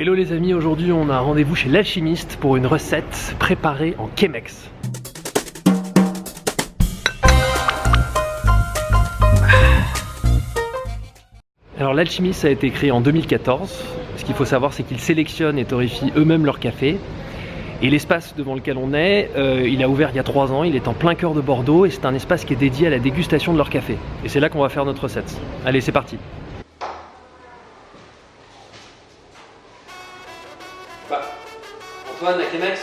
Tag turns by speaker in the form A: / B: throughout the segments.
A: Hello les amis, aujourd'hui on a un rendez-vous chez l'alchimiste pour une recette préparée en Chemex. Alors l'alchimiste a été créé en 2014. Ce qu'il faut savoir, c'est qu'ils sélectionnent et torréfient eux-mêmes leur café. Et l'espace devant lequel on est, il a ouvert il y a 3 ans, il est en plein cœur de Bordeaux et c'est un espace qui est dédié à la dégustation de leur café. Et c'est là qu'on va faire notre recette. Allez, c'est parti. Antoine, la Chemex.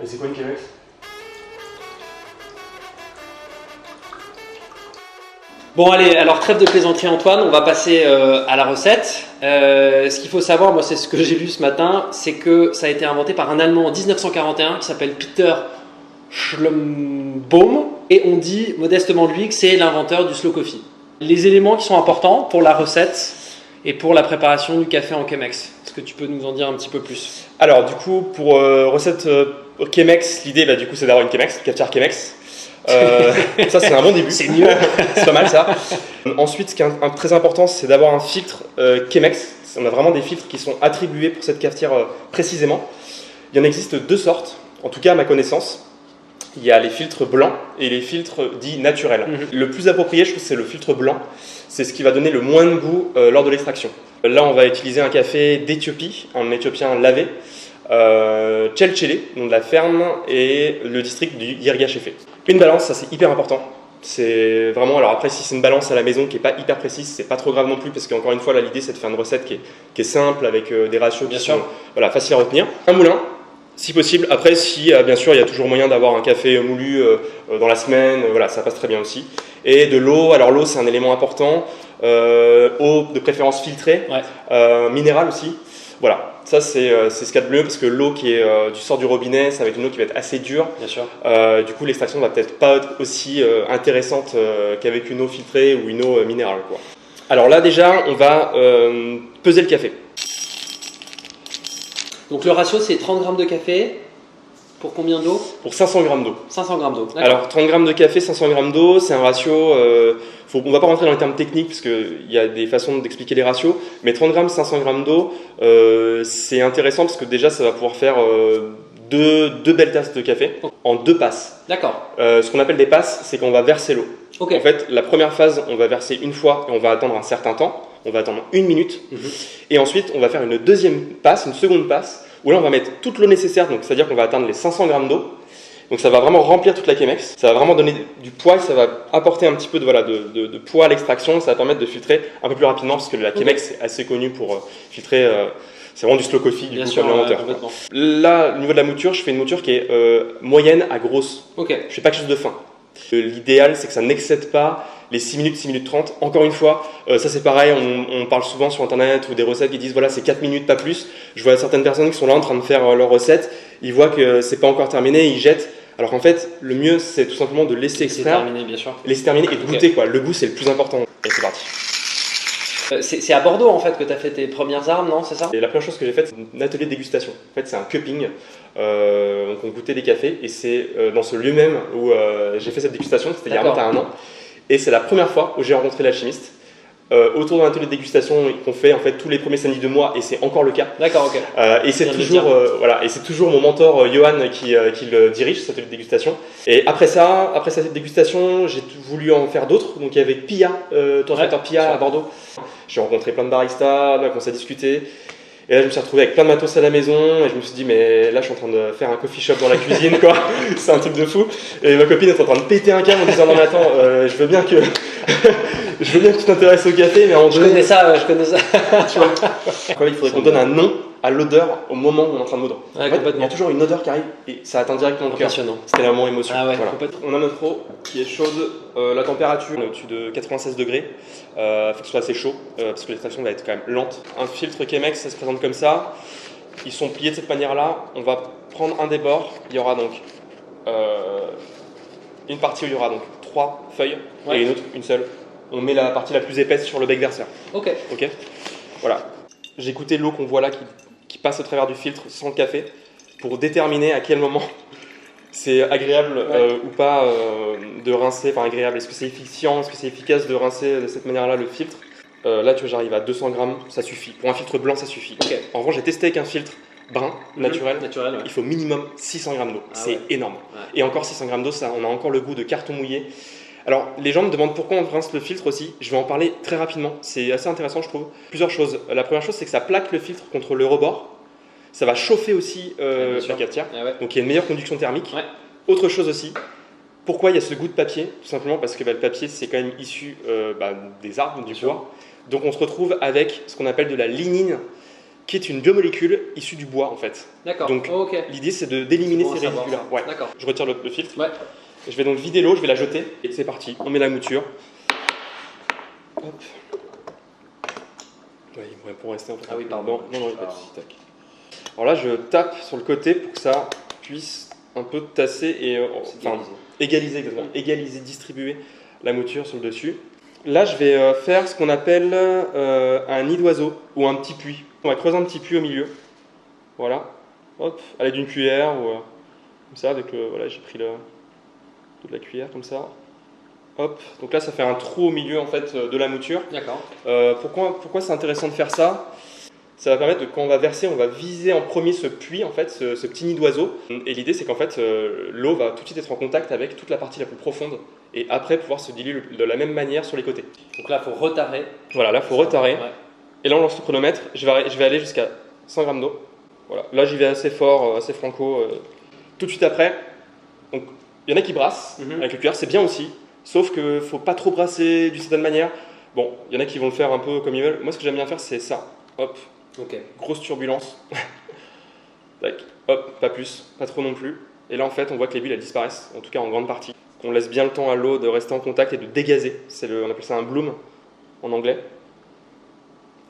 B: Mais c'est quoi une Chemex?
A: Bon allez, alors trêve de plaisanterie Antoine, on va passer à la recette. Ce qu'il faut savoir, moi c'est ce que j'ai lu ce matin, c'est que ça a été inventé par un Allemand en 1941 qui s'appelle Peter Schlumbaum et on dit modestement de lui que c'est l'inventeur du slow coffee. Les éléments qui sont importants pour la recette et pour la préparation du café en Chemex, est-ce que tu peux nous en dire un petit peu plus?
B: Alors du coup, pour recette Chemex, l'idée du coup c'est d'avoir une Chemex, une cafetière Chemex. Ça c'est un bon début.
A: C'est mieux.
B: C'est pas mal ça. Ensuite, ce qui est très important, c'est d'avoir un filtre Chemex. On a vraiment des filtres qui sont attribués pour cette cafetière précisément. Il y en existe 2 sortes, en tout cas à ma connaissance. Il y a les filtres blancs et les filtres dits naturels. Le plus approprié, je trouve, c'est le filtre blanc. C'est ce qui va donner le moins de goût lors de l'extraction. Là, on va utiliser un café d'Éthiopie, un éthiopien lavé. Chelchele, nom de la ferme, et le district du Yirgacheffe. Une balance, ça c'est hyper important. C'est vraiment, alors après si c'est une balance à la maison qui n'est pas hyper précise, c'est pas trop grave non plus parce qu'encore une fois là l'idée c'est de faire une recette qui est simple avec des ratios qui sont faciles à retenir. Un moulin, si possible. Après si bien sûr il y a toujours moyen d'avoir un café moulu dans la semaine, ça passe très bien aussi. Et de l'eau, alors l'eau c'est un élément important, eau de préférence filtrée, minérale aussi. Voilà, ça c'est ce qu'il y a de mieux parce que l'eau qui est du sort du robinet, ça va être une eau qui va être assez dure.
A: Bien sûr.
B: Du coup, l'extraction va peut-être pas être aussi intéressante qu'avec une eau filtrée ou une eau minérale, quoi. Alors là déjà, on va peser le café.
A: Donc le ratio c'est 30 g de café pour combien d'eau?
B: Pour 500 g d'eau.
A: 500 g d'eau.
B: Alors 30 g de café, 500 g d'eau, c'est un ratio. On ne va pas rentrer dans les termes techniques parce qu'il y a des façons d'expliquer les ratios, mais 30 g, 500 g d'eau, c'est intéressant parce que déjà ça va pouvoir faire deux belles tasses de café en 2 passes.
A: D'accord.
B: Ce qu'on appelle des passes, c'est qu'on va verser l'eau.
A: Okay.
B: En fait, la première phase, on va verser une fois et on va attendre un certain temps. On va attendre 1 minute. Et ensuite, on va faire une deuxième passe, une seconde passe, où là, on va mettre toute l'eau nécessaire. Donc, c'est-à-dire qu'on va atteindre les 500 g d'eau. Donc, ça va vraiment remplir toute la Chemex. Ça va vraiment donner du poids et ça va apporter un petit peu de poids à l'extraction. Ça va permettre de filtrer un peu plus rapidement parce que la Chemex est assez connue pour filtrer. C'est vraiment du slow coffee, du coup, comme l'inventeur. Là, au niveau de la mouture, je fais une mouture qui est moyenne à grosse. Je ne fais pas quelque chose de fin. L'idéal, c'est que ça n'excède pas les 6 minutes, 6 minutes 30. Encore une fois, ça c'est pareil, on parle souvent sur internet ou des recettes qui disent voilà, c'est 4 minutes, pas plus. Je vois certaines personnes qui sont là en train de faire leur recette, ils voient que c'est pas encore terminé, ils jettent. Alors qu'en fait, le mieux, c'est tout simplement de laisser extraire, laisser terminer et de goûter, quoi. Le goût, c'est le plus important. Et c'est parti.
A: C'est à Bordeaux en fait que tu as fait tes premières armes, non? C'est ça?
B: Et la première chose que j'ai faite, c'est un atelier de dégustation. En fait, c'est un cupping. Donc on goûtait des cafés et c'est dans ce lieu même où j'ai fait cette dégustation, c'était il y a un an. Et c'est la première fois où j'ai rencontré l'alchimiste. Autour d'un atelier de dégustation qu'on fait en fait tous les premiers samedis de mois et c'est encore le cas.
A: D'accord, ok.
B: Et c'est toujours et c'est toujours mon mentor Johan qui le dirige cet atelier de dégustation. Et après cette dégustation, j'ai voulu en faire d'autres. Donc il y avait Pia, torréfacteur Pia à Bordeaux. J'ai rencontré plein de baristas, on a commencé à discuter. Et là, je me suis retrouvé avec plein de matos à la maison et je me suis dit, mais là, je suis en train de faire un coffee shop dans la cuisine, quoi. C'est un truc de fou. Et ma copine est en train de péter un câble en disant, non, mais attends, je veux bien que tu t'intéresses au café, mais en
A: je connais ça.
B: Tu vois. Il faudrait qu'on donne un nom à l'odeur au moment où on est en train de moudre.
A: Ouais,
B: en fait, il y a toujours une odeur qui arrive et ça atteint directement le cœur. C'était la moment émotion.
A: Ah ouais,
B: voilà. On a notre eau qui est chaude, la température est au-dessus de 96 degrés. Il faut que ce soit assez chaud parce que l'extraction va être quand même lente. Un filtre Chemex, ça se présente comme ça. Ils sont pliés de cette manière-là. On va prendre un des bords. Il y aura donc une partie où il y aura donc 3 feuilles et une autre, une seule. On met la partie la plus épaisse sur le bec verseur.
A: Ok.
B: Voilà. J'ai goûté l'eau qu'on voit là qui passe au travers du filtre sans le café pour déterminer à quel moment c'est agréable ou pas de rincer. Enfin agréable. Est-ce que c'est efficient? Est-ce que c'est efficace de rincer de cette manière-là le filtre? Là, tu vois, j'arrive à 200 grammes, ça suffit. Pour un filtre blanc, ça suffit.
A: Ok.
B: En revanche, j'ai testé avec un filtre brun, naturel.
A: Naturel, ouais.
B: Il faut minimum 600 grammes d'eau. C'est
A: ouais.
B: énorme.
A: Ouais.
B: Et encore 600 grammes d'eau, ça, on a encore le goût de carton mouillé. Alors, les gens me demandent pourquoi on rince le filtre aussi. Je vais en parler très rapidement. C'est assez intéressant, je trouve. Plusieurs choses. La première chose, c'est que ça plaque le filtre contre le rebord. Ça va chauffer aussi la cafetière.
A: Ah ouais.
B: Donc, il y a une meilleure conduction thermique.
A: Ouais.
B: Autre chose aussi. Pourquoi il y a ce goût de papier? Tout simplement parce que le papier, c'est quand même issu des arbres, du bois. Donc, on se retrouve avec ce qu'on appelle de la lignine, qui est une biomolécule issue du bois, en fait.
A: D'accord.
B: Donc,
A: ok.
B: l'idée, c'est d'éliminer
A: C'est bon
B: ces
A: à savoir,
B: résidus-là.
A: ça.
B: Ouais.
A: D'accord.
B: Je retire le filtre.
A: Ouais.
B: Je vais donc vider l'eau, je vais la jeter. Et c'est parti. On met la mouture. Hop. Ouais, pour rester un peu.
A: Ah oui, pardon.
B: Non, il y a pas de souci, tac. Alors là, je tape sur le côté pour que ça puisse un peu tasser et égaliser, exactement. Égaliser, distribuer la mouture sur le dessus. Là, je vais faire ce qu'on appelle un nid d'oiseau ou un petit puits. On va creuser un petit puits au milieu. Voilà. Hop, à l'aide d'une cuillère ou comme ça. Avec le, voilà, j'ai pris de la cuillère comme ça. Hop. Donc là, ça fait un trou au milieu en fait de la mouture.
A: D'accord.
B: Pourquoi c'est intéressant de faire ça? Ça va permettre de, quand on va verser, on va viser en premier ce puits, en fait, ce petit nid d'oiseau. Et l'idée, c'est qu'en fait, l'eau va tout de suite être en contact avec toute la partie la plus profonde et après pouvoir se diluer de la même manière sur les côtés.
A: Donc là, il faut retarer.
B: Voilà, là, il faut retarer.
A: Ouais.
B: Et là, on lance le chronomètre. Je vais aller jusqu'à 100 grammes d'eau. Voilà. Là, j'y vais assez fort, assez franco. Tout de suite après, donc, il y en a qui brassent avec le cuillère, c'est bien aussi. Sauf qu'il ne faut pas trop brasser d'une certaine manière. Bon, il y en a qui vont le faire un peu comme ils veulent. Moi, ce que j'aime bien faire, c'est ça. Hop.
A: Ok.
B: Grosse turbulence. Tac. Hop, pas plus, pas trop non plus. Et là, en fait, on voit que les bulles, elles disparaissent, en tout cas en grande partie. On laisse bien le temps à l'eau de rester en contact et de dégazer. On appelle ça un bloom en anglais.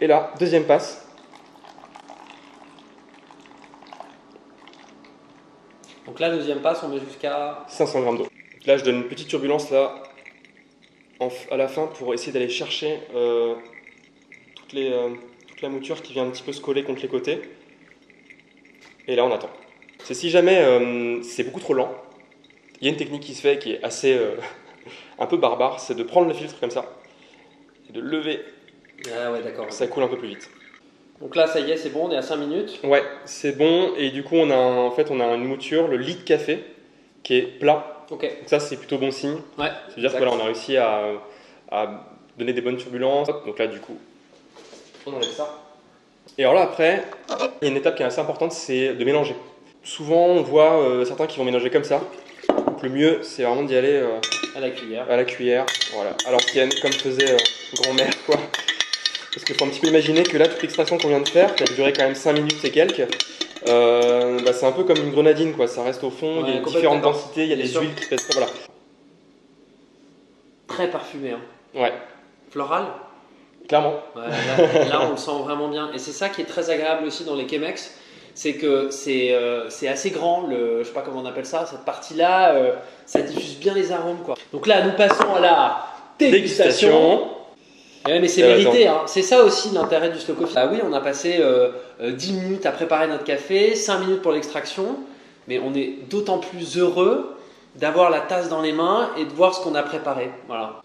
B: Et là, deuxième passe.
A: Donc là, deuxième passe, on met jusqu'à
B: 500 grammes d'eau. Là, je donne une petite turbulence là, à la fin pour essayer d'aller chercher toute la mouture qui vient un petit peu se coller contre les côtés. Et là, on attend. C'est si jamais c'est beaucoup trop lent, il y a une technique qui se fait qui est assez un peu barbare, c'est de prendre le filtre comme ça et de lever.
A: Ah ouais, d'accord.
B: Ça coule un peu plus vite.
A: Donc là, ça y est, c'est bon, on est à 5 minutes.
B: Ouais, c'est bon. Et du coup, on a une mouture, le lit de café, qui est plat.
A: Ok.
B: Donc ça, c'est plutôt bon signe.
A: Ouais.
B: C'est-à-dire que voilà, on a réussi à donner des bonnes turbulences. Donc là, du coup, on enlève ça. Et alors là, après, il y a une étape qui est assez importante, c'est de mélanger. Souvent, on voit certains qui vont mélanger comme ça. Donc le mieux, c'est vraiment d'y aller
A: à la cuillère.
B: À la cuillère, voilà. À l'ancienne, comme faisait grand-mère, quoi. Parce qu'il faut un petit peu imaginer que là, toute l'extraction qu'on vient de faire, qui a duré quand même 5 minutes et quelques, c'est un peu comme une grenadine, quoi. Ça reste au fond, il y a différentes densités, il y a des huiles qui pèsent. Voilà.
A: Très parfumé, hein.
B: Ouais.
A: Floral.
B: Clairement.
A: Ouais, là, on le sent vraiment bien. Et c'est ça qui est très agréable aussi dans les Chemex, c'est que c'est assez grand, je sais pas comment on appelle ça, cette partie-là, ça diffuse bien les arômes, quoi. Donc là, nous passons à la dégustation. Ouais, mais c'est mérité, hein. C'est ça aussi l'intérêt du slow coffee. Ah oui, on a passé 10 minutes à préparer notre café, 5 minutes pour l'extraction, mais on est d'autant plus heureux d'avoir la tasse dans les mains et de voir ce qu'on a préparé. Voilà.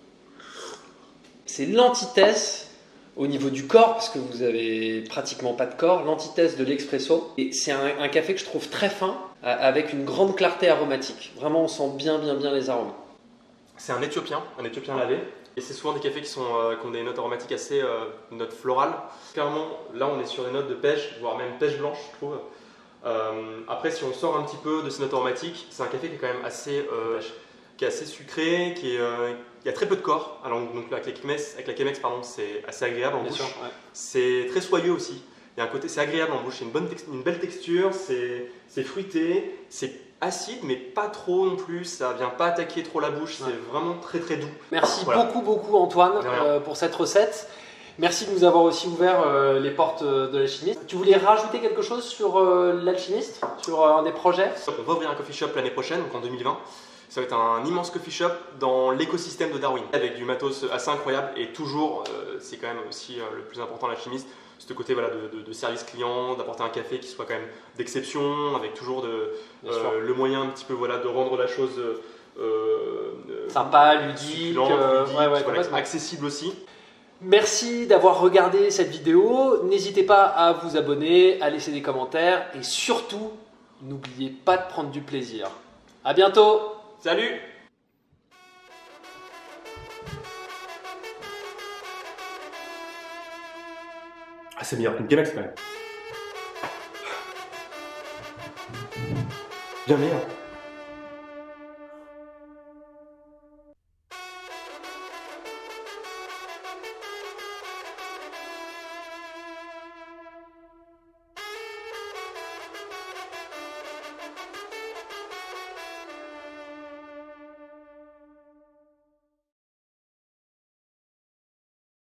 A: C'est l'antithèse au niveau du corps, parce que vous avez pratiquement pas de corps, l'antithèse de l'expresso. Et c'est un café que je trouve très fin, avec une grande clarté aromatique. Vraiment, on sent bien les arômes.
B: C'est un éthiopien lavé. Et c'est souvent des cafés qui ont des notes aromatiques assez notes florales. Clairement, là on est sur des notes de pêche, voire même pêche blanche, je trouve. Après, si on sort un petit peu de ces notes aromatiques, c'est un café qui est quand même qui est assez sucré, il y a très peu de corps. Alors, donc, avec la Chemex, c'est assez agréable en bouche.
A: Sûr, ouais.
B: C'est très soyeux aussi. Il y a un côté, c'est agréable en bouche, c'est une belle texture, c'est fruité, c'est acide mais pas trop non plus, ça vient pas attaquer trop la bouche, c'est vraiment très doux.
A: Merci beaucoup Antoine pour cette recette. Merci de nous avoir aussi ouvert les portes de l'alchimiste. Tu voulais rajouter quelque chose sur l'alchimiste, sur un des projets?
B: On va ouvrir un coffee shop l'année prochaine, donc en 2020. Ça va être un immense coffee shop dans l'écosystème de Darwin, avec du matos assez incroyable et toujours, c'est quand même aussi le plus important l'alchimiste, ce côté de service client, d'apporter un café qui soit quand même d'exception, avec toujours le moyen un petit peu de rendre la chose
A: sympa, ludique,
B: succulente, accessible aussi.
A: Merci d'avoir regardé cette vidéo. N'hésitez pas à vous abonner, à laisser des commentaires et surtout, n'oubliez pas de prendre du plaisir. À bientôt.
B: Salut! Ah, c'est meilleur qu'une Chemex quand même. Bien meilleur.